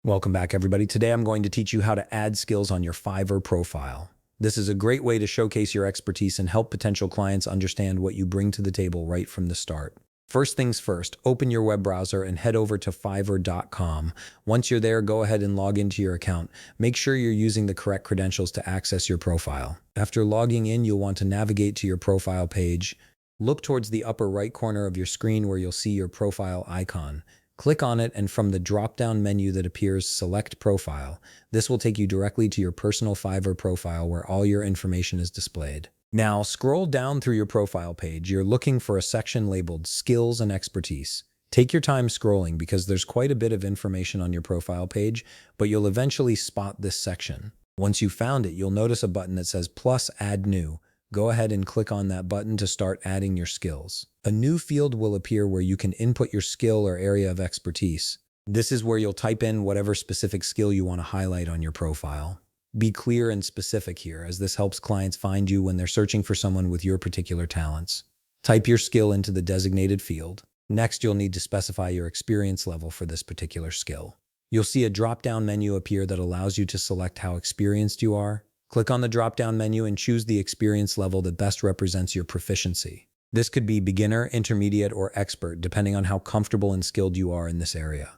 Welcome back, everybody. Today I'm going to teach you how to add skills on your Fiverr profile. This is a great way to showcase your expertise and help potential clients understand what you bring to the table right from the start. First things first, open your web browser and head over to fiverr.com. Once you're there, go ahead and log into your account. Make sure you're using the correct credentials to access your profile. After logging in, you'll want to navigate to your profile page. Look towards the upper right corner of your screen where you'll see your profile icon. Click on it, and from the drop-down menu that appears, select Profile. This will take you directly to your personal Fiverr profile where all your information is displayed. Now, scroll down through your profile page. You're looking for a section labeled Skills and Expertise. Take your time scrolling because there's quite a bit of information on your profile page, but you'll eventually spot this section. Once you've found it, you'll notice a button that says Plus Add New. Go ahead and click on that button to start adding your skills. A new field will appear where you can input your skill or area of expertise. This is where you'll type in whatever specific skill you want to highlight on your profile. Be clear and specific here, as this helps clients find you when they're searching for someone with your particular talents. Type your skill into the designated field. Next, you'll need to specify your experience level for this particular skill. You'll see a drop-down menu appear that allows you to select how experienced you are. Click on the drop-down menu and choose the experience level that best represents your proficiency. This could be beginner, intermediate, or expert, depending on how comfortable and skilled you are in this area.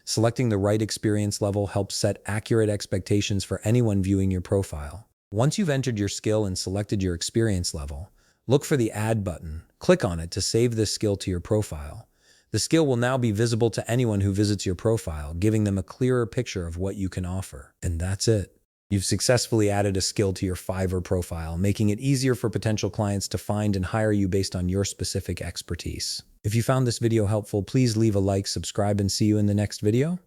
Selecting the right experience level helps set accurate expectations for anyone viewing your profile. Once you've entered your skill and selected your experience level, look for the Add button. Click on it to save this skill to your profile. The skill will now be visible to anyone who visits your profile, giving them a clearer picture of what you can offer. And that's it. You've successfully added a skill to your Fiverr profile, making it easier for potential clients to find and hire you based on your specific expertise. If you found this video helpful, please leave a like, subscribe, and see you in the next video.